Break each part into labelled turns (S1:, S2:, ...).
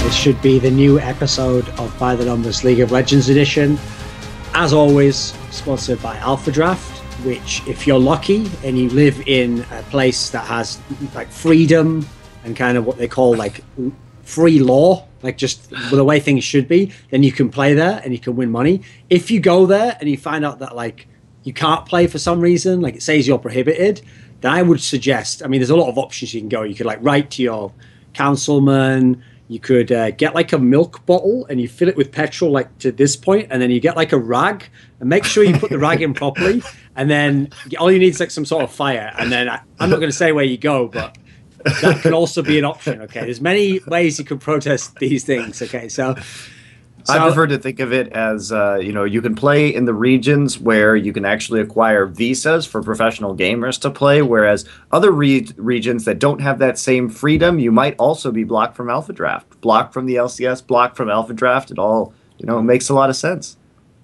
S1: This should be the new episode of By the Numbers League of Legends Edition. As always, sponsored by Alphadraft, which, if you're lucky and you live in a place that has like freedom and kind of what they call like free law, like just the way things should be, then you can play there and you can win money. If you go there and you find out that like you can't play for some reason, like it says you're prohibited, then I would suggest, I mean, there's a lot of options you can go. You could like write to your councilman. You could get like a milk bottle and you fill it with petrol like to this point, and then you get like a rag and make sure you put the rag in properly, and then all you need is like some sort of fire. And then I'm not going to say where you go, but that can also be an option. Okay, there's many ways you can protest these things. Okay, so
S2: I prefer to think of it as, you can play in the regions where you can actually acquire visas for professional gamers to play, whereas other regions that don't have that same freedom, you might also be blocked from Alphadraft, blocked from the LCS, blocked from Alphadraft. It all, makes a lot of sense.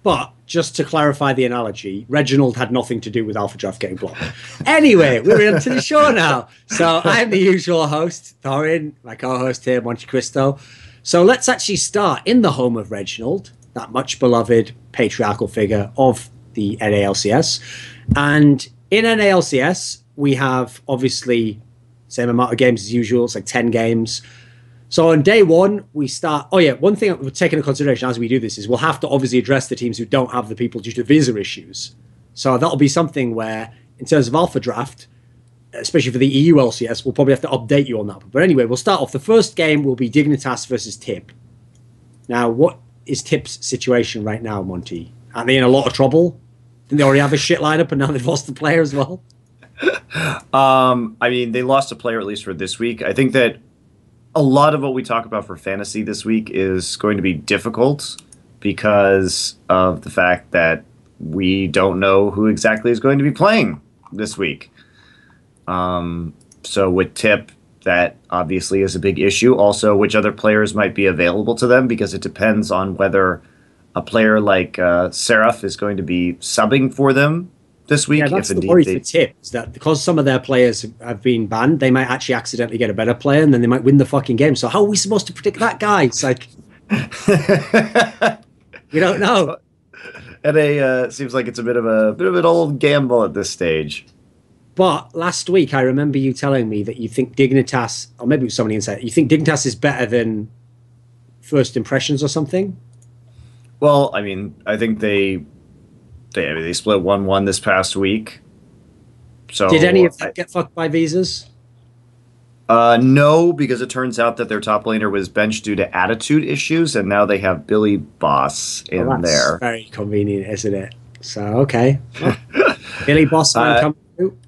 S1: But just to clarify the analogy, Reginald had nothing to do with Alphadraft getting blocked. Anyway, we're into the show now. So I'm the usual host, Thorin, my co-host here, MonteCristo. So let's actually start in the home of Reginald, that much beloved patriarchal figure of the NALCS. And in NALCS, we have obviously same amount of games as usual. It's like 10 games. So on day one, we start. Oh, yeah. One thing that we're taking into consideration as we do this is we'll have to obviously address the teams who don't have the people due to visa issues. So that'll be something where, in terms of Alphadraft, especially for the EU LCS, we'll probably have to update you on that. But anyway, we'll start off. The first game will be Dignitas versus Tip. Now, what is Tip's situation right now, Monty? Are they in a lot of trouble? Didn't they already have a shit lineup and now they've lost the player as well?
S2: I mean, they lost a player at least for this week. I think that a lot of what we talk about for fantasy this week is going to be difficult because of the fact that we don't know who exactly is going to be playing this week. So with Tip, that obviously is a big issue. Also, which other players might be available to them, because it depends on whether a player like Seraph is going to be subbing for them this week.
S1: Yeah, that's the worry for Tip, is that because some of their players have been banned, they might actually accidentally get a better player, and then they might win the fucking game. So how are we supposed to predict that guy? It's like we don't know.
S2: And seems like it's a bit of an old gamble at this stage.
S1: But last week, I remember you telling me that you think Dignitas, or maybe it was somebody inside, you think Dignitas is better than First Impressions or something?
S2: Well, I mean, I think they split 1-1 this past week. So
S1: did any of that get fucked by visas?
S2: No, because it turns out that their top laner was benched due to attitude issues, and now they have Billy Boss in there.
S1: Very convenient, isn't it? So, okay. Well, Billy Boss man coming through.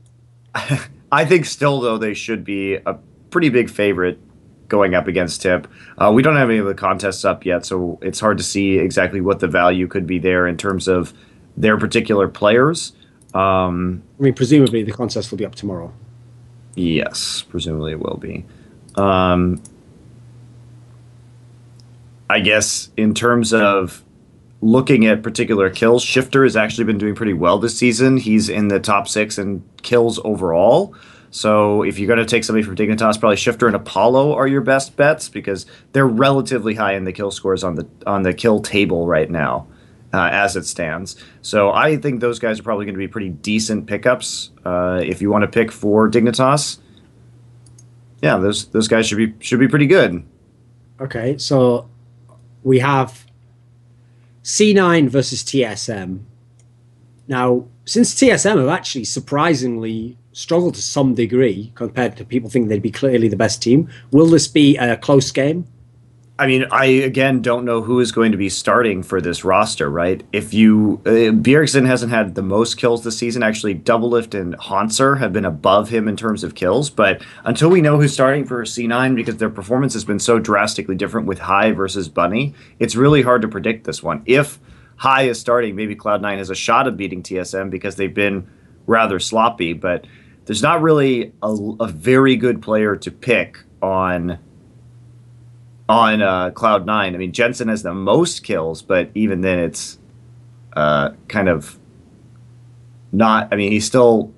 S2: I think still, though, they should be a pretty big favorite going up against Tip. We don't have any of the contests up yet, so it's hard to see exactly what the value could be there in terms of their particular players.
S1: I mean, presumably the contest will be up tomorrow.
S2: Yes, presumably it will be. I guess in terms of looking at particular kills, Shifter has actually been doing pretty well this season. He's in the top 6 in kills overall. So if you're going to take somebody from Dignitas, probably Shifter and Apollo are your best bets, because they're relatively high in the kill scores on the kill table right now, as it stands. So I think those guys are probably going to be pretty decent pickups if you want to pick for Dignitas. Yeah, those guys should be pretty good.
S1: Okay, so we have C9 versus TSM. Now, since TSM have actually surprisingly struggled to some degree compared to people thinking they'd be clearly the best team, will this be a close game?
S2: I mean, I, again, don't know who is going to be starting for this roster, right? If you... Bjergsen hasn't had the most kills this season. Actually, Doublelift and Hanser have been above him in terms of kills. But until we know who's starting for C9, because their performance has been so drastically different with High versus Bunny, it's really hard to predict this one. If High is starting, maybe Cloud9 has a shot of beating TSM because they've been rather sloppy. But there's not really a very good player to pick on Cloud9. I mean, Jensen has the most kills, but even then it's kind of not... I mean, he's still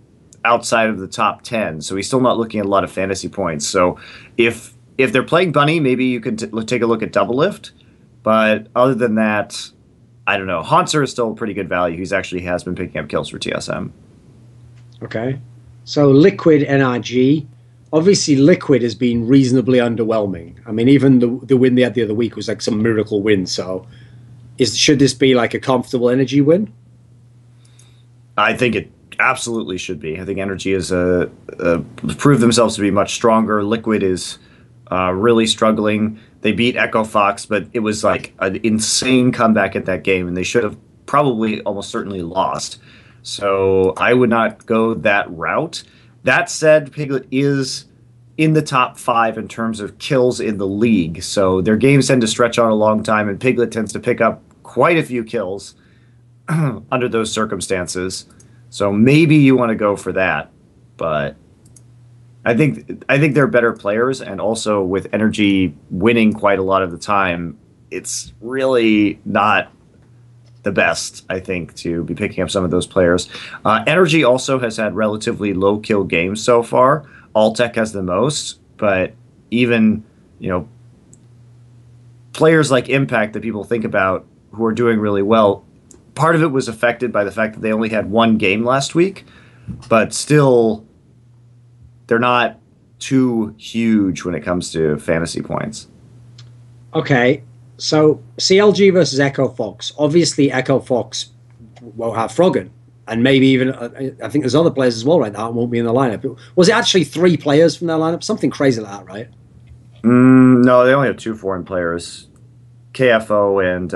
S2: outside of the top 10, so he's still not looking at a lot of fantasy points. So if if they're playing Bunny, maybe you could take a look at Double Lift. But other than that, I don't know. Haunter is still pretty good value. He's actually has been picking up kills for TSM.
S1: Okay. So Liquid NRG. Obviously, Liquid has been reasonably underwhelming. I mean, even the win they had the other week was like some miracle win. So should this be like a comfortable Energy win?
S2: I think it absolutely should be. I think Energy is proved themselves to be much stronger. Liquid is really struggling. They beat Echo Fox, but it was like an insane comeback at that game, and they should have probably almost certainly lost. So I would not go that route. That said, Piglet is in the top 5 in terms of kills in the league. So their games tend to stretch on a long time, and Piglet tends to pick up quite a few kills under those circumstances. So maybe you want to go for that. But I think they're better players, and also with Energy winning quite a lot of the time, it's really not the best, I think, to be picking up some of those players. Energy also has had relatively low kill games so far. Alltech has the most, but even, players like Impact that people think about who are doing really well, part of it was affected by the fact that they only had one game last week, but still they're not too huge when it comes to fantasy points.
S1: Okay, so CLG versus Echo Fox. Obviously, Echo Fox won't have Froggen, and maybe even I think there's other players as well right now that won't be in the lineup. Was it actually 3 players from their lineup? Something crazy like that, right?
S2: No, they only have 2 foreign players, KFO and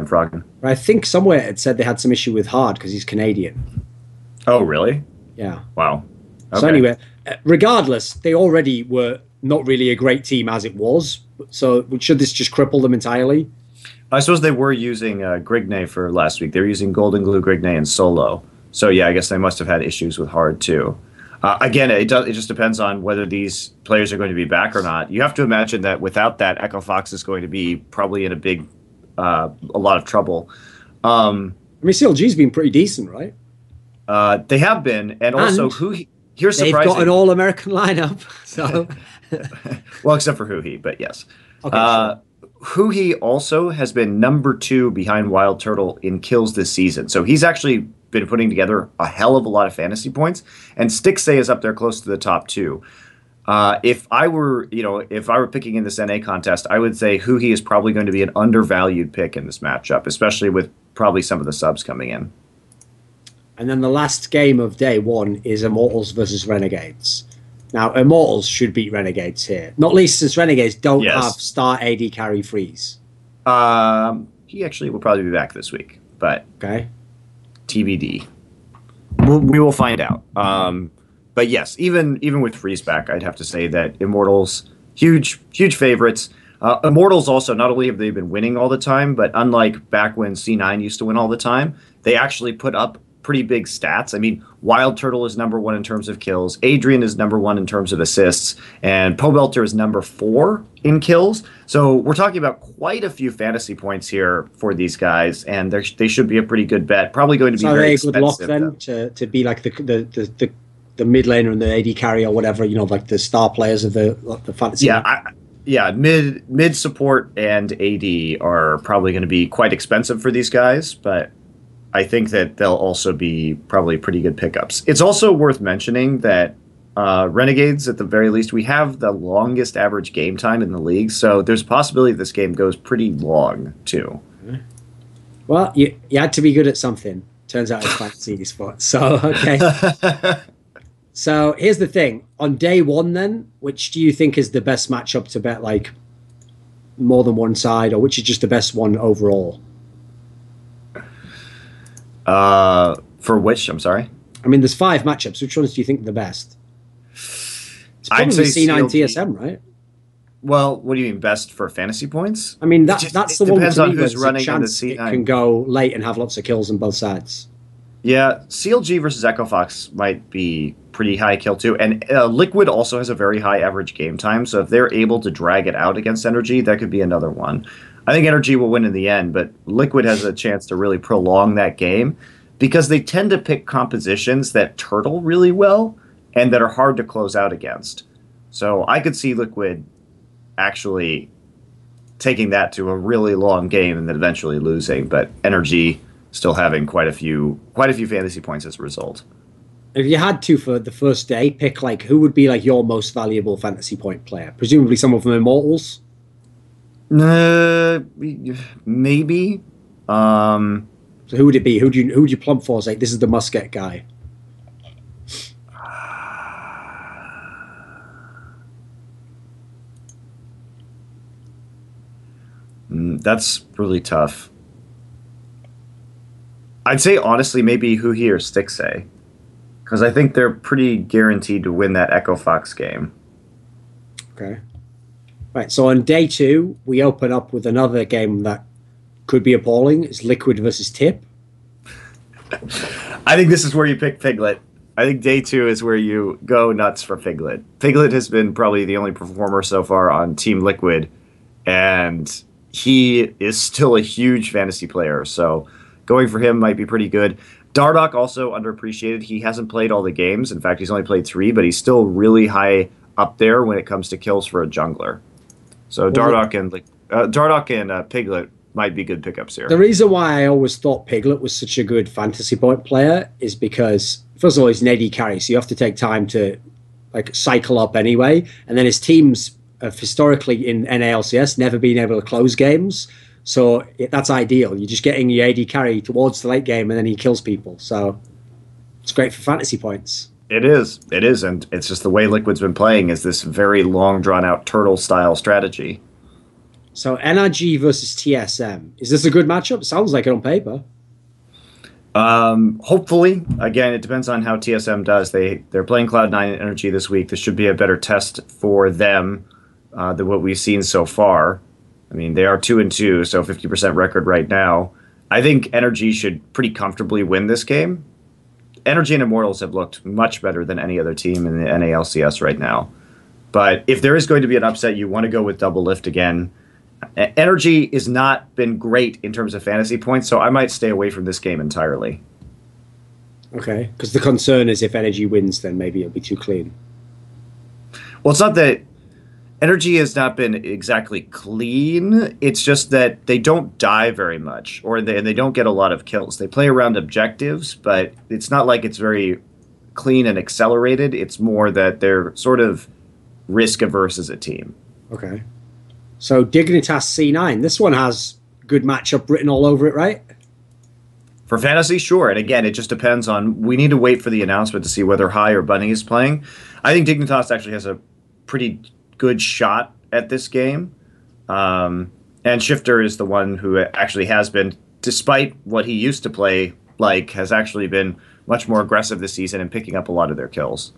S2: Froggen.
S1: I think somewhere it said they had some issue with Hard because he's Canadian.
S2: Oh, really?
S1: Yeah.
S2: Wow. Okay.
S1: So anyway, regardless, they already were not really a great team as it was. So should this just cripple them entirely?
S2: I suppose they were using Grignay for last week. They were using Golden Glue, Grignay, and Solo. So yeah, I guess they must have had issues with Hard too. Again, it just depends on whether these players are going to be back or not. You have to imagine that without that, Echo Fox is going to be probably in a lot of trouble.
S1: I mean, CLG's been pretty decent, right?
S2: They have been, and also here's surprising.
S1: They've got an all-American lineup, so
S2: well, except for Huhi, but yes.
S1: Okay, sure.
S2: Huhi also has been number 2 behind Wild Turtle in kills this season, so he's actually been putting together a hell of a lot of fantasy points, and Stixay is up there close to the top 2. If I were picking in this NA contest, I would say Huhi is probably going to be an undervalued pick in this matchup, especially with probably some of the subs coming in.
S1: And then the last game of day 1 is Immortals versus Renegades. Now, Immortals should beat Renegades here, not least since Renegades don't have star AD carry freeze.
S2: He actually will probably be back this week, but
S1: okay.
S2: TBD. We will find out. But yes, even with freeze back, I'd have to say that Immortals, huge favorites. Immortals also, not only have they been winning all the time, but unlike back when C9 used to win all the time, they actually put up pretty big stats. I mean, Wild Turtle is number 1 in terms of kills, Adrian is number 1 in terms of assists, and Pobelter is number 4 in kills. So we're talking about quite a few fantasy points here for these guys, and they should be a pretty good bet. Probably going to be very expensive.
S1: So are they a good lock then to be like the mid laner and the AD carry or whatever, like the star players of the fantasy?
S2: Yeah, mid support and AD are probably going to be quite expensive for these guys, but I think that they'll also be probably pretty good pickups. It's also worth mentioning that Renegades, at the very least, we have the longest average game time in the league, so there's a possibility this game goes pretty long, too.
S1: Well, you had to be good at something. Turns out it's fantasy eSports. So, okay. So, here's the thing. On day 1, then, which do you think is the best matchup to bet, like, more than one side, or which is just the best one overall?
S2: For which? I'm sorry.
S1: I mean, there's 5 matchups. Which ones do you think are the best? It's probably C9 TSM, right?
S2: Well, what do you mean best for fantasy points?
S1: I mean, that's the one.
S2: Depends on who's running in the C9.
S1: It can go late and have lots of kills on both sides.
S2: Yeah, CLG versus Echo Fox might be pretty high kill too, and Liquid also has a very high average game time. So if they're able to drag it out against Energy, that could be another one. I think Energy will win in the end, but Liquid has a chance to really prolong that game because they tend to pick compositions that turtle really well and that are hard to close out against. So I could see Liquid actually taking that to a really long game and then eventually losing. But Energy still having quite a few fantasy points as a result.
S1: If you had to for the first day, pick like who would be like your most valuable fantasy point player? Presumably some of them Immortals.
S2: Maybe.
S1: So who would it be? Who would you plump for? As like this is the must-get guy.
S2: That's really tough. I'd say honestly maybe Huhi or Stixay, because I think they're pretty guaranteed to win that Echo Fox game.
S1: Okay. Right, so on day 2, we open up with another game that could be appalling. It's Liquid versus Tip.
S2: I think this is where you pick Piglet. I think day 2 is where you go nuts for Piglet. Piglet has been probably the only performer so far on Team Liquid, and he is still a huge fantasy player, so going for him might be pretty good. Dardoch also underappreciated. He hasn't played all the games. In fact, he's only played 3, but he's still really high up there when it comes to kills for a jungler. So Dardoch and Piglet might be good pickups here.
S1: The reason why I always thought Piglet was such a good fantasy point player is because, first of all, he's an AD carry, so you have to take time to like cycle up anyway. And then his teams have historically in NALCS never been able to close games. So that's ideal. You're just getting your AD carry towards the late game and then he kills people. So it's great for fantasy points.
S2: It is. And it's just the way Liquid's been playing is this very long, drawn-out turtle-style strategy.
S1: So NRG versus TSM. Is this a good matchup? Sounds like it on paper.
S2: Hopefully. Again, it depends on how TSM does. They're playing Cloud9 Energy this week. This should be a better test for them than what we've seen so far. I mean, they are 2-2, so 50% record right now. I think Energy should pretty comfortably win this game. Energy and Immortals have looked much better than any other team in the NALCS right now. But if there is going to be an upset, you want to go with Double Lift again. Energy has not been great in terms of fantasy points, so I might stay away from this game entirely.
S1: Okay, because the concern is if Energy wins, then maybe it'll be too clean.
S2: Well, it's not that Energy has not been exactly clean. It's just that they don't die very much, or they don't get a lot of kills. They play around objectives, but it's not like it's very clean and accelerated. It's more that they're sort of risk-averse as a team.
S1: Okay. So Dignitas C9, this one has good matchup written all over it, right?
S2: For fantasy, sure. And again, it just depends on... We need to wait for the announcement to see whether High or Bunny is playing. I think Dignitas actually has a pretty good shot at this game. And Shifter is the one who actually has been, despite what he used to play like, has actually been much more aggressive this season and picking up a lot of their kills.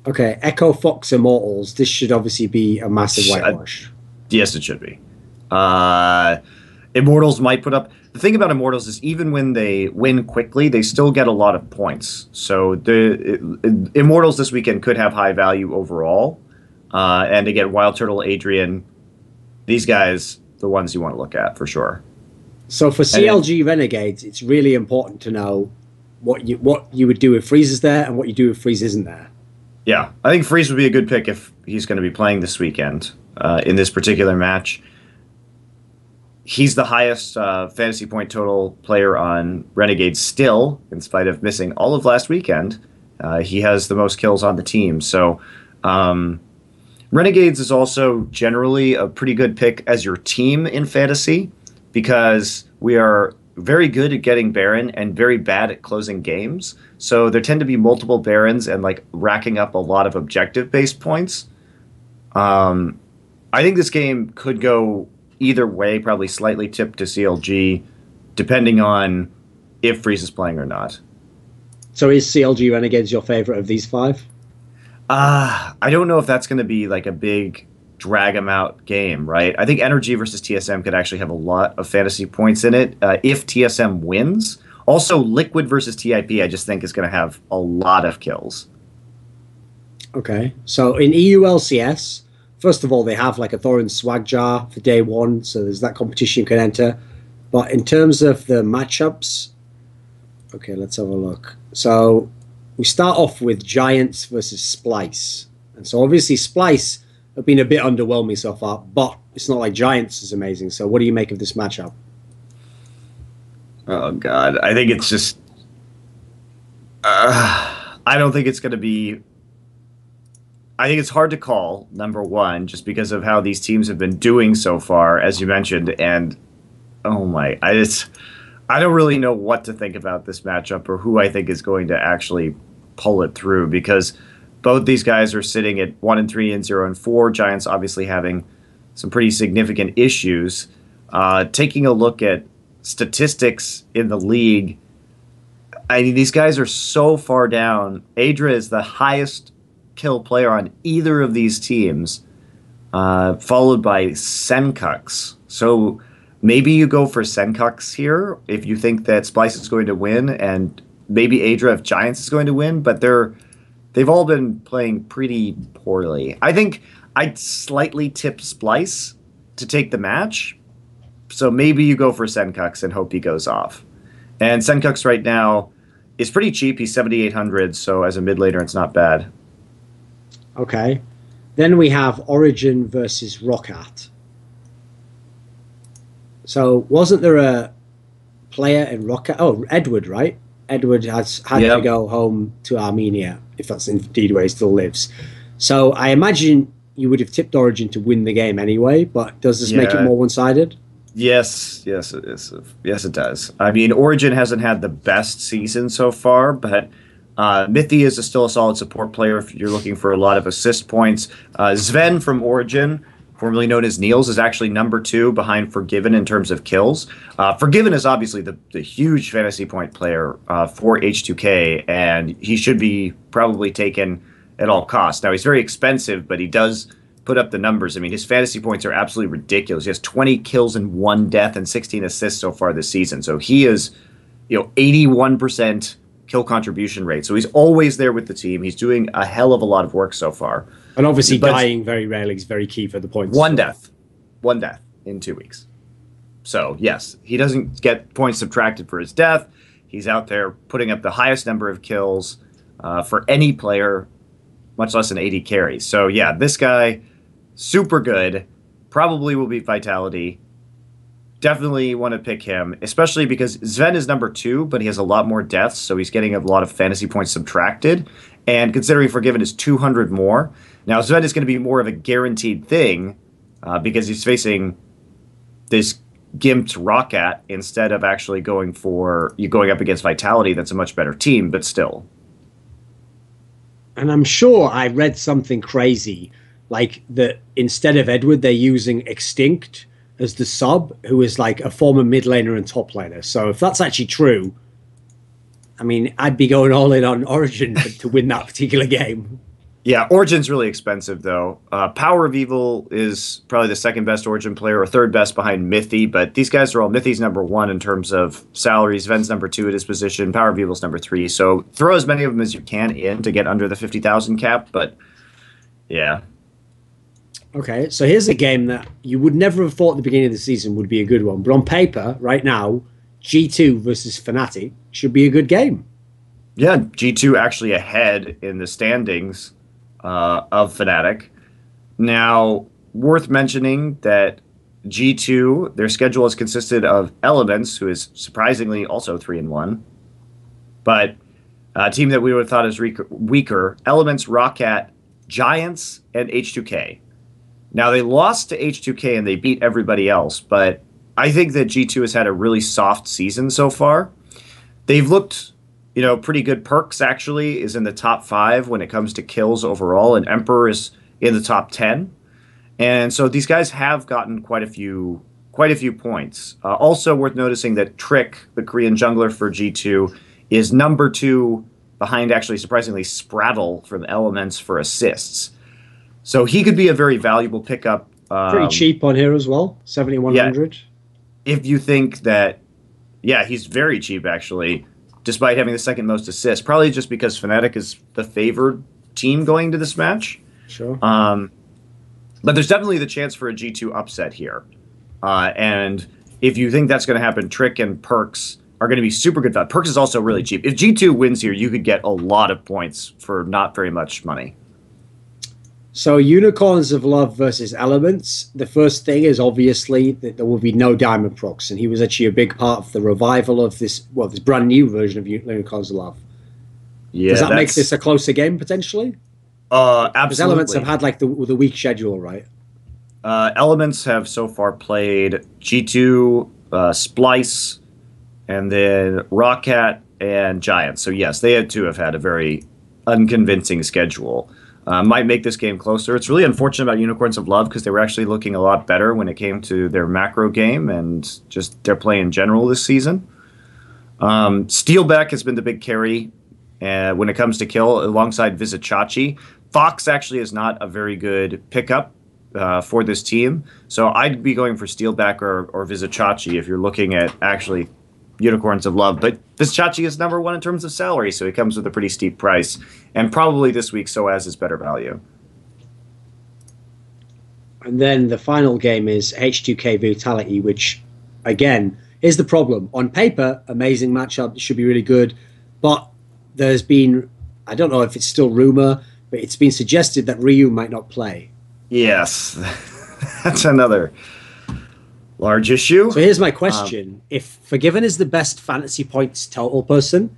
S1: Okay, Echo Fox Immortals. This should obviously be a massive whitewash.
S2: Yes, it should be. Immortals might put up... The thing about Immortals is even when they win quickly, they still get a lot of points. So the Immortals this weekend could have high value overall. And again, Wild Turtle, Adrian, these guys, the ones you want to look at for sure.
S1: So for CLG Renegades, it's really important to know what you would do if Freeze is there and what you do if Freeze isn't there.
S2: Yeah, I think Freeze would be a good pick if he's going to be playing this weekend in this particular match. He's the highest fantasy point total player on Renegades still, in spite of missing all of last weekend. He has the most kills on the team. So Renegades is also generally a pretty good pick as your team in fantasy because we are very good at getting Baron and very bad at closing games. So there tend to be multiple Barons and like racking up a lot of objective-based points. I think this game could go either way, probably slightly tipped to CLG, depending on if Freeze is playing or not.
S1: So is CLG Renegades your favorite of these 5?
S2: I don't know if that's going to be like a big drag them out game, right? I think Energy versus TSM could actually have a lot of fantasy points in it if TSM wins. Also, Liquid versus TIP, I just think is going to have a lot of kills. Okay.
S1: So in EULCS, first of all, they have like a Thorin swag jar for day 1, so there's that competition you can enter. But in terms of the matchups, okay, let's have a look. So we start off with Giants versus Splice. And so obviously Splice have been a bit underwhelming so far, but it's not like Giants is amazing. So what do you make of this matchup?
S2: Oh God, I think it's just. I don't think it's going to be. I think it's hard to call, number one, just because of how these teams have been doing so far, as you mentioned. And oh my, I don't really know what to think about this matchup or who I think is going to actually pull it through, because both these guys are sitting at 1-3 and 0-4. Giants obviously having some pretty significant issues. Taking a look at statistics in the league, I mean, these guys are so far down. Adra is the highest kill player on either of these teams, followed by Senkux. So maybe you go for Senkux here if you think that Splice is going to win, and maybe Adra if Giants is going to win, but they've all been playing pretty poorly. I think I'd slightly tip Splice to take the match, so maybe you go for Senkux and hope he goes off. And Senkux right now is pretty cheap. He's 7,800, so as a mid laner, it's not bad.
S1: Okay. Then we have Origin versus Roccat. So wasn't there a player in Roccat? Oh, Edward, right? Edward has had to go home to Armenia, if that's indeed where he still lives. So I imagine you would have tipped Origin to win the game anyway, but does this make it more one-sided?
S2: Yes, it is. Yes, it does. I mean, Origin hasn't had the best season so far, but Mithy is still a solid support player if you're looking for a lot of assist points. Sven from Origin, formerly known as Niels, is actually number 2 behind Forgiven in terms of kills. Forgiven is obviously the huge fantasy point player for H2K, and he should be probably taken at all costs. Now, he's very expensive, but he does put up the numbers. I mean, his fantasy points are absolutely ridiculous. He has 20 kills and 1 death and 16 assists so far this season. So he is, 81% kill contribution rate. So he's always there with the team. He's doing a hell of a lot of work so far.
S1: And obviously dying very rarely is very key for the points.
S2: One death in 2 weeks. So yes, he doesn't get points subtracted for his death. He's out there putting up the highest number of kills for any player, much less an 80 carry. So yeah, this guy, super good, probably will beat Vitality. Definitely want to pick him, especially because Sven is number 2, but he has a lot more deaths, so he's getting a lot of fantasy points subtracted. And considering Forgiven is 200 more, now Sven is going to be more of a guaranteed thing because he's facing this gimped Roccat instead of actually going up against Vitality. That's a much better team, but still.
S1: And I'm sure I read something crazy, like that instead of Edward, they're using Extinct as the sub, who is like a former mid laner and top laner. So if that's actually true, I mean, I'd be going all in on Origin to win that particular game.
S2: Yeah, Origin's really expensive, though. Power of Evil is probably the second best Origin player, or third best behind Mithy, but these guys are all Mithy's number 1 in terms of salaries. Ven's number 2 at his position. Power of Evil's number 3. So throw as many of them as you can in to get under the 50,000 cap, but yeah.
S1: Okay, so here's a game that you would never have thought at the beginning of the season would be a good one, but on paper, right now, G2 versus Fnatic should be a good game.
S2: Yeah, G2 actually ahead in the standings of Fnatic. Now, worth mentioning that G2, their schedule has consisted of Elements, who is surprisingly also 3-1, but a team that we would have thought is weaker, Elements, Roccat, Giants, and H2K. Now, they lost to H2K and they beat everybody else, but I think that G2 has had a really soft season so far. They've looked, pretty good. Perks actually is in the top 5 when it comes to kills overall, and Emperor is in the top 10. And so these guys have gotten quite a few points. Also worth noticing that Trick, the Korean jungler for G2, is number 2 behind, actually surprisingly, Sprattle from Elements for assists. So he could be a very valuable pickup.
S1: Pretty cheap on here as well, 7,100.
S2: Yeah, if you think that, he's very cheap actually, despite having the second most assists. Probably just because Fnatic is the favored team going to this match.
S1: Sure.
S2: But there's definitely the chance for a G2 upset here. And if you think that's going to happen, Trick and Perks are going to be super good. Perks is also really cheap. If G2 wins here, you could get a lot of points for not very much money.
S1: So, Unicorns of Love versus Elements. The first thing is obviously that there will be no Diamond Procs, and he was actually a big part of the revival of this, well, this brand new version of Unicorns of Love.
S2: Yeah,
S1: Does that make this a closer game potentially? Because Elements
S2: absolutely.
S1: have had like the weak schedule, right?
S2: Elements have so far played G2, Splice, and then Rockcat and Giants. So yes, they had have had a very unconvincing schedule. Might make this game closer. It's really unfortunate about Unicorns of Love because they were actually looking a lot better when it came to their macro game and just their play in general this season. Steelback has been the big carry when it comes to kill alongside Vizicachi. Fox actually is not a very good pickup for this team. So I'd be going for Steelback or Vizicachi if you're looking at actually Unicorns of Love. But Vizicachi is number one in terms of salary, so he comes with a pretty steep price. And probably this week Soaz is better value.
S1: And then the final game is H2K Vitality, which, again, is the problem. On paper, amazing matchup, should be really good. But there's been, I don't know if it's still rumor, but it's been suggested that Ryu might not play.
S2: Yes, that's another large issue.
S1: So here's my question. If Forgiven is the best fantasy points total person,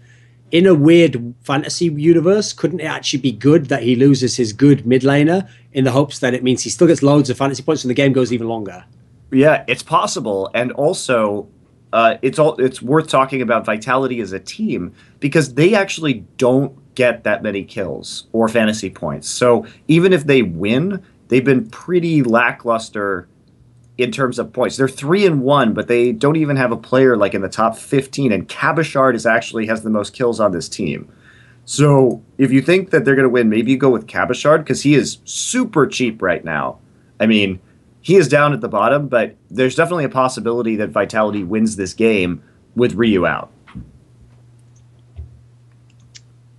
S1: in a weird fantasy universe, couldn't it actually be good that he loses his good mid laner in the hopes that it means he still gets loads of fantasy points and the game goes even longer?
S2: Yeah, it's possible. And also, it's worth talking about Vitality as a team because they actually don't get that many kills or fantasy points. So even if they win, they've been pretty lackluster in terms of points. They're 3-1, but they don't even have a player like in the top 15. And Cabashard has the most kills on this team. So if you think that they're going to win, maybe you go with Cabashard because he is super cheap right now. I mean, he is down at the bottom, but there's definitely a possibility that Vitality wins this game with Ryu out.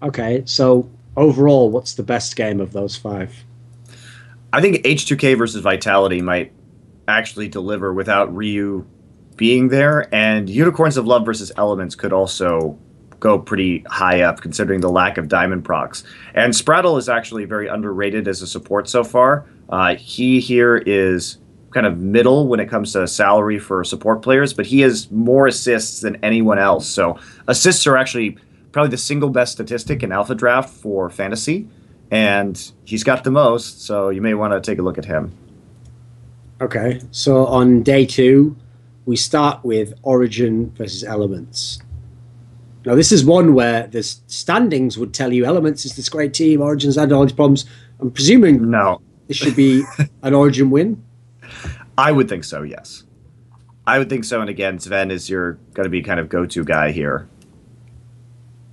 S1: Okay, so overall, what's the best game of those five?
S2: I think H2K versus Vitality might actually deliver without Ryu being there, and Unicorns of Love versus Elements could also go pretty high up considering the lack of diamond procs. And Spraddle is actually very underrated as a support so far. He here is kind of middle when it comes to salary for support players, but he has more assists than anyone else. So assists are actually probably the single best statistic in Alphadraft for fantasy, and he's got the most, so you may want to take a look at him.
S1: Okay, so on day two, we start with Origin versus Elements. Now, this is one where the standings would tell you Elements is this great team, Origin's had all these problems. I'm presuming
S2: No.
S1: this should be an Origin win.
S2: I would think so, yes. I would think so, and again, Sven is your going to be kind of go-to guy here.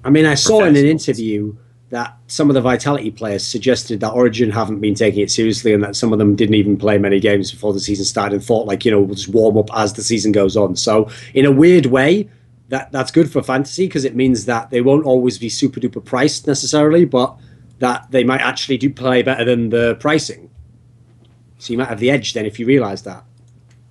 S1: I mean, I saw in an
S2: fantasy
S1: interview that some of the Vitality players suggested that Origin haven't been taking it seriously and that some of them didn't even play many games before the season started and thought, like, we'll just warm up as the season goes on. So in a weird way, that's good for fantasy because it means that they won't always be super duper priced necessarily, but that they might actually do play better than the pricing. So you might have the edge then if you realize that.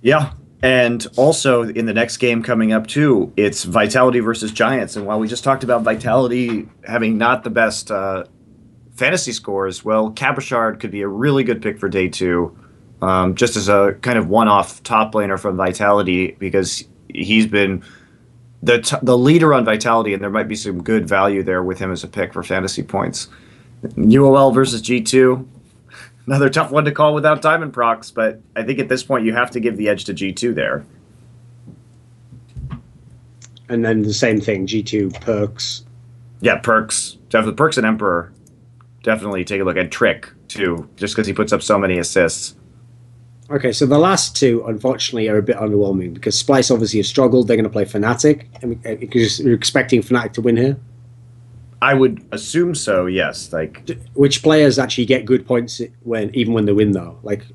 S2: Yeah, and also in the next game coming up too, it's Vitality versus Giants. And while we just talked about Vitality having not the best fantasy scores, well, Cabashard could be a really good pick for day two, just as a kind of one-off top laner from Vitality because he's been the leader on Vitality, and there might be some good value there with him as a pick for fantasy points. UOL versus G2. Another tough one to call without diamond procs, but I think at this point you have to give the edge to G2 there.
S1: And then the same thing, G2 perks.
S2: Yeah, perks. Definitely perks and Emperor. Definitely take a look at Trick too, just because he puts up so many assists.
S1: Okay, so the last two, unfortunately, are a bit underwhelming because Splice obviously has struggled. They're going to play Fnatic. Because you're expecting Fnatic to win here.
S2: I would assume so. Yes.
S1: Which players actually get good points even when they win, though? Like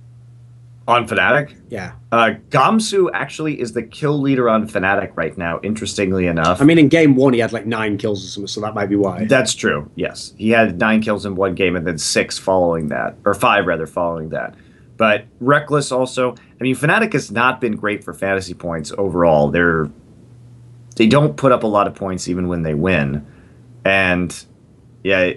S2: on Fnatic?
S1: Yeah.
S2: Gamsu actually is the kill leader on Fnatic right now, interestingly enough.
S1: I mean, in game one, he had like 9 kills or something, so that might be why.
S2: That's true, yes. He had 9 kills in one game and then 6 following that, or 5 rather, following that. But Reckless also, I mean, Fnatic has not been great for fantasy points overall. They don't put up a lot of points even when they win. And yeah,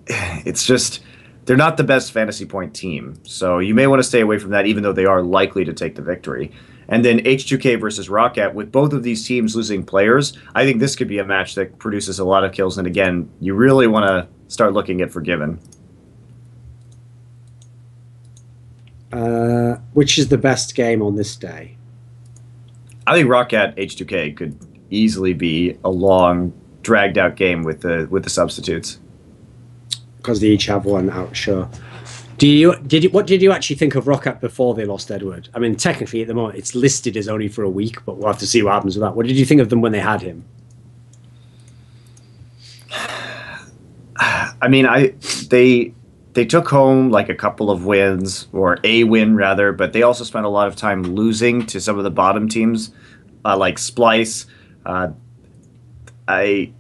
S2: it's just they're not the best fantasy point team. So you may want to stay away from that, even though they are likely to take the victory. And then H2K versus Roccat, with both of these teams losing players, I think this could be a match that produces a lot of kills. And again, you really want to start looking at Forgiven.
S1: Which is the best game on this day?
S2: I think Roccat H2K could easily be a long, dragged out game with the substitutes.
S1: Because they each have one out, sure. What did you actually think of Roccat before they lost Edward? I mean, technically at the moment it's listed as only for a week, but we'll have to see what happens with that. What did you think of them when they had him?
S2: I mean, they took home like a couple of wins, or a win rather, but they also spent a lot of time losing to some of the bottom teams, like Splice. They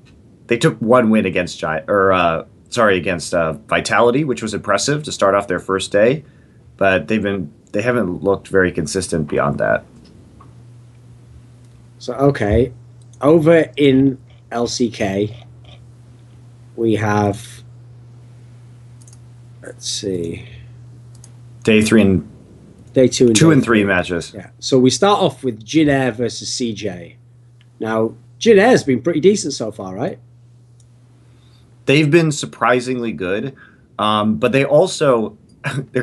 S2: took one win against against Vitality, which was impressive to start off their first day, but they haven't looked very consistent beyond that.
S1: So okay, over in LCK, we have, let's see,
S2: Day 2 and 3 matches.
S1: Yeah. So we start off with Jin Air versus CJ. Now, Jin Air's been pretty decent so far, right?
S2: They've been surprisingly good, but they're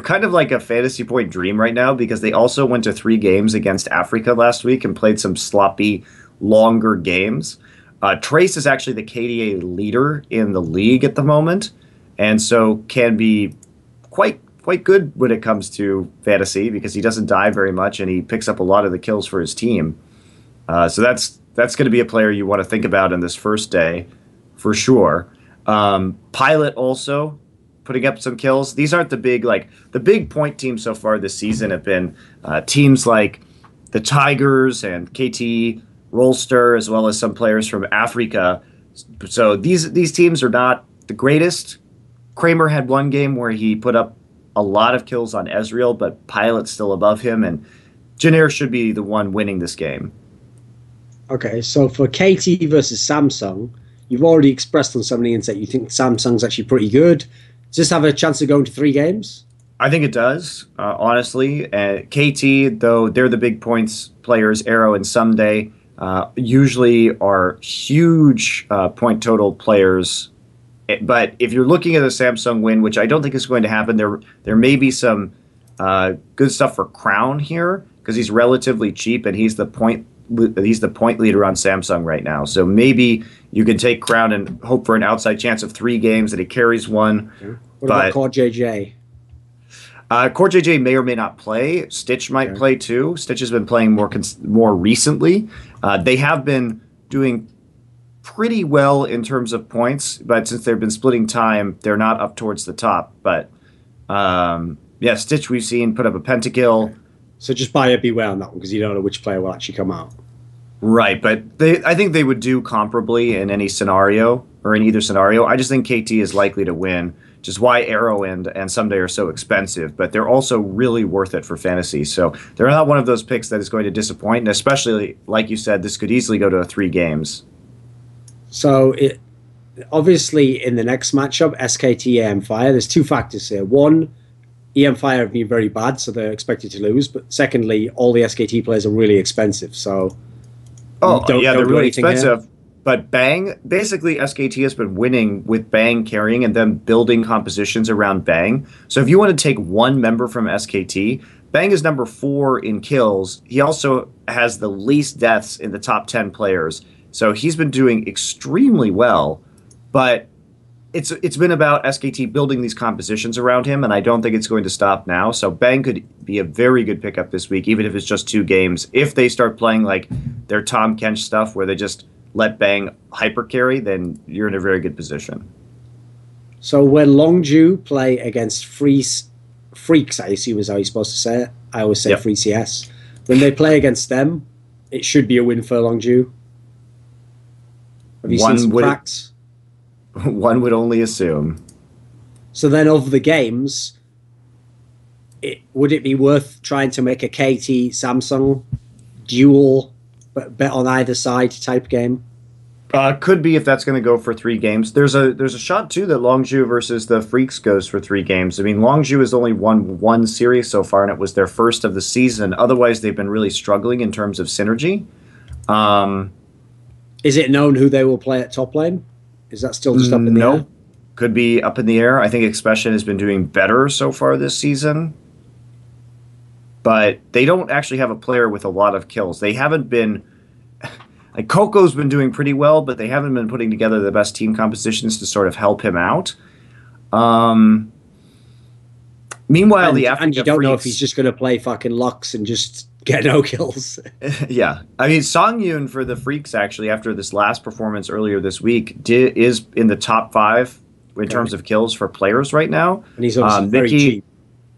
S2: kind of like a fantasy point dream right now, because they also went to 3 games against Africa last week and played some sloppy, longer games. Trace is actually the KDA leader in the league at the moment, and so can be quite good when it comes to fantasy, because he doesn't die very much and he picks up a lot of the kills for his team. So that's going to be a player you want to think about in this first day for sure. Pilot also putting up some kills. These aren't the big point teams so far this season have been teams like the Tigers and KT, Rollster, as well as some players from Africa. So these teams are not the greatest. Kramer had one game where he put up a lot of kills on Ezreal, but Pilot's still above him, and Jin Air should be the one winning this game.
S1: Okay, so for KT versus Samsung, you've already expressed on so many that you think Samsung's actually pretty good. Does this have a chance of going to 3 games?
S2: I think it does, honestly. KT, though, they're the big points players, Arrow and Someday, usually are huge point total players. But if you're looking at a Samsung win, which I don't think is going to happen, there may be some good stuff for Crown here, because he's relatively cheap and he's the point leader on Samsung right now. So maybe you can take Crown and hope for an outside chance of 3 games that he carries one.
S1: Okay. What about Core JJ?
S2: Core JJ may or may not play. Stitch might play too. Stitch has been playing more recently. They have been doing pretty well in terms of points, but since they've been splitting time, they're not up towards the top. But Stitch we've seen put up a pentakill.
S1: Okay. So just buyer beware on that one, because you don't know which player will actually come out.
S2: Right, but I think they would do comparably in any scenario, or in either scenario. I just think KT is likely to win, which is why Arrow and Someday are so expensive, but they're also really worth it for fantasy. So they're not one of those picks that is going to disappoint, and especially, like you said, this could easily go to 3 games.
S1: So obviously in the next matchup, SKT EM Fire, there's 2 factors here. One, EM Fire have been very bad, so they're expected to lose. But secondly, all the SKT players are really expensive. So
S2: they're really expensive. Here. But Bang, basically SKT has been winning with Bang carrying and them building compositions around Bang. So if you want to take one member from SKT, Bang is number 4 in kills. He also has the least deaths in the top 10 players. So he's been doing extremely well, but it's been about SKT building these compositions around him, and I don't think it's going to stop now. So Bang could be a very good pickup this week, even if it's just 2 games. If they start playing like their Tom Kench stuff, where they just let Bang hyper carry, then you're in a very good position.
S1: So when Longju play against Freaks, I assume is how you're supposed to say it. I always say Free CS. When they play against them, it should be a win for Longju. Have you seen some cracks?
S2: One would only assume.
S1: So then of the games, would it be worth trying to make a KT Samsung duel, but bet on either side type game?
S2: Could be if that's going to go for 3 games. There's a shot too that Longzhu versus the Freaks goes for 3 games. I mean, Longzhu has only won one series so far, and it was their first of the season. Otherwise, they've been really struggling in terms of synergy.
S1: Is it known who they will play at top lane? Is that still just up in the air?
S2: Could be up in the air. I think Expression has been doing better so far this season, but they don't actually have a player with a lot of kills. They haven't been. Like Coco's been doing pretty well, but they haven't been putting together the best team compositions to sort of help him out. Meanwhile,
S1: and you don't know if he's just going to play fucking Lux and just get no kills.
S2: Yeah, I mean Songyun for the Freaks actually after this last performance earlier this week is in the top 5 in terms of kills for players right now.
S1: And he's obviously very cheap.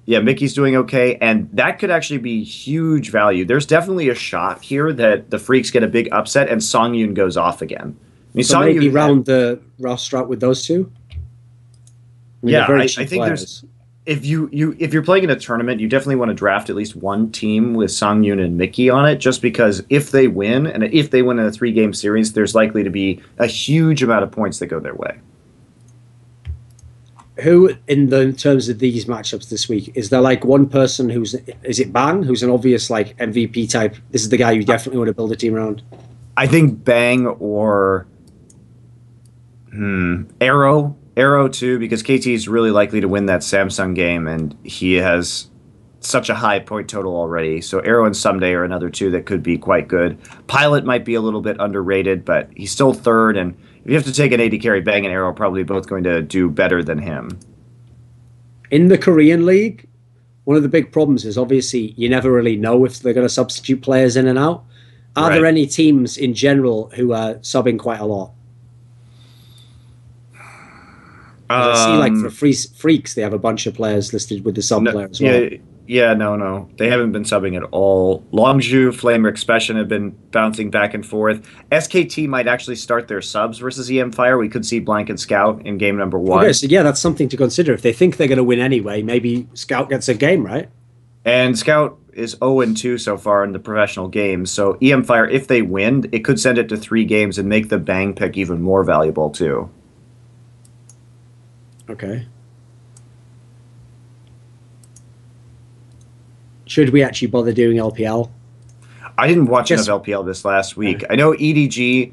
S2: Yeah, Mickey's doing okay, and that could actually be huge value. There's definitely a shot here that the Freaks get a big upset and Songyun goes off again. I mean,
S1: so maybe round the roster out with those two?
S2: I think there's if you're playing in a tournament, you definitely want to draft at least one team with Songyun and Mickey on it, just because if they win, and if they win in a 3-game series, there's likely to be a huge amount of points that go their way.
S1: Who, in terms of these matchups this week, is there like one person is it Bang, who's an obvious like MVP type? This is the guy you definitely want to build a team around.
S2: I think Bang or Arrow too, because KT is really likely to win that Samsung game, and he has such a high point total already. So Arrow and Someday are another 2 that could be quite good. Pilot might be a little bit underrated, but he's still 3rd, and if you have to take an AD carry, Bang and Arrow are probably both going to do better than him.
S1: In the Korean League, one of the big problems is obviously you never really know if they're going to substitute players in and out. Are there any teams in general who are subbing quite a lot? I see, like for Freaks, they have a bunch of players listed with the sub player as well.
S2: No. They haven't been subbing at all. Longzhu, Flamer, Expression have been bouncing back and forth. SKT might actually start their subs versus EM Fire. We could see Blank and Scout in game number 1.
S1: Okay, so yeah, that's something to consider. If they think they're going to win anyway, maybe Scout gets a game, right?
S2: And Scout is 0-2 so far in the professional games. So EM Fire, if they win, it could send it to 3 games and make the Bang pick even more valuable too.
S1: Okay. Should we actually bother doing LPL?
S2: I didn't watch enough LPL this last week. I know EDG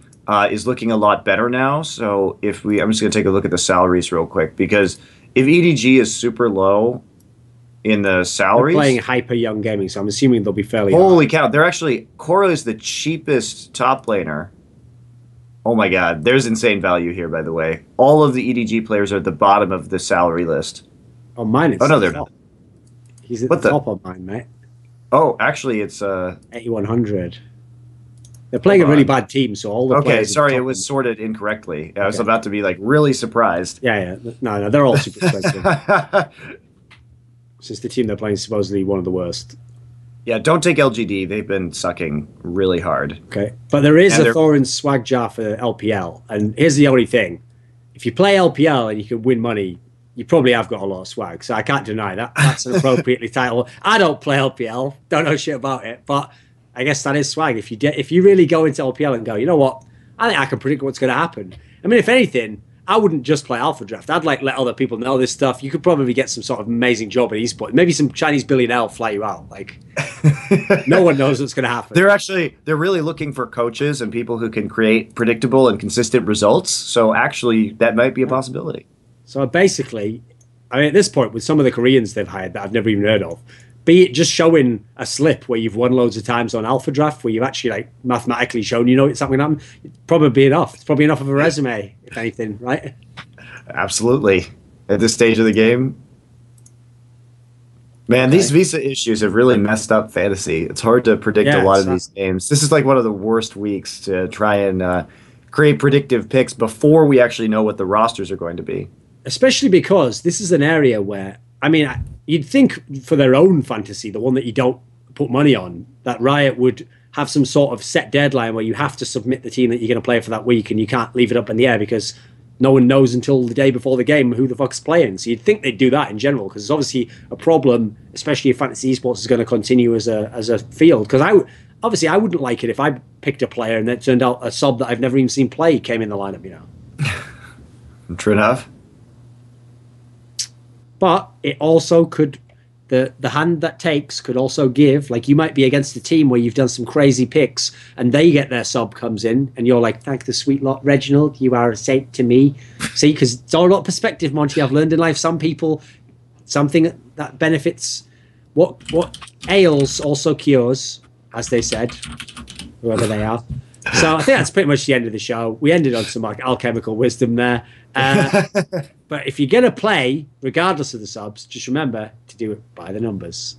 S2: is looking a lot better now. So I'm just going to take a look at the salaries real quick, because if EDG is super low in the salaries,
S1: they're playing Hyper Young Gaming, so I'm assuming they'll be fairly.
S2: Holy cow! They're actually Korra is the cheapest top laner. Oh my god, there's insane value here, by the way. All of the EDG players are at the bottom of the salary list.
S1: Oh, mine is.
S2: Oh, no, they're not.
S1: He's at the top of mine, mate.
S2: Oh, actually, it's
S1: 8,100. They're playing a really bad team, so all the
S2: okay, sorry, it was sorted incorrectly. I was about to be like really surprised.
S1: Yeah. No, they're all super expensive. Since the team they're playing is supposedly one of the worst.
S2: Yeah, don't take LGD. They've been sucking really hard.
S1: Okay. But there is a Thorin swag jar for LPL. And here's the only thing. If you play LPL and you can win money, you probably have got a lot of swag. So I can't deny that. That's an appropriately titled. I don't play LPL. Don't know shit about it. But I guess that is swag. If you really go into LPL and go, you know what? I think I can predict what's going to happen. I mean, if anything, I wouldn't just play Alphadraft. I'd like let other people know this stuff. You could probably get some sort of amazing job at eSports. Maybe some Chinese billionaire will fly you out. Like, no one knows what's going to happen.
S2: They're really looking for coaches and people who can create predictable and consistent results. So actually, that might be a possibility. So
S1: basically, I mean, at this point, with some of the Koreans they've hired that I've never even heard of, be it just showing a slip where you've won loads of times on Alphadraft, where you've actually like mathematically shown it's something going to happen, it's probably enough. It's probably enough of a resume, if anything, right?
S2: Absolutely. At this stage of the game, man, these visa issues have really messed up fantasy. It's hard to predict a lot of these games. This is like one of the worst weeks to try and create predictive picks before we actually know what the rosters are going to be.
S1: Especially because this is an area where, I mean, you'd think for their own fantasy, the one that you don't put money on, that Riot would have some sort of set deadline where you have to submit the team that you're going to play for that week and you can't leave it up in the air because no one knows until the day before the game who the fuck's playing. So you'd think they'd do that in general, because it's obviously a problem, especially if fantasy esports is going to continue as a field. Because obviously I wouldn't like it if I picked a player and it turned out a sub that I've never even seen play came in the lineup, you know.
S2: True enough.
S1: But it also could, the hand that takes could also give, like you might be against a team where you've done some crazy picks and they get their sub comes in and you're like, thank the sweet lot, Reginald, you are a saint to me. See, because it's all about perspective, Monty. I've learned in life, some people, something that benefits, what ails also cures, as they said, whoever they are. So I think that's pretty much the end of the show. We ended on some like alchemical wisdom there. But if you're going to play, regardless of the subs, just remember to do it by the numbers.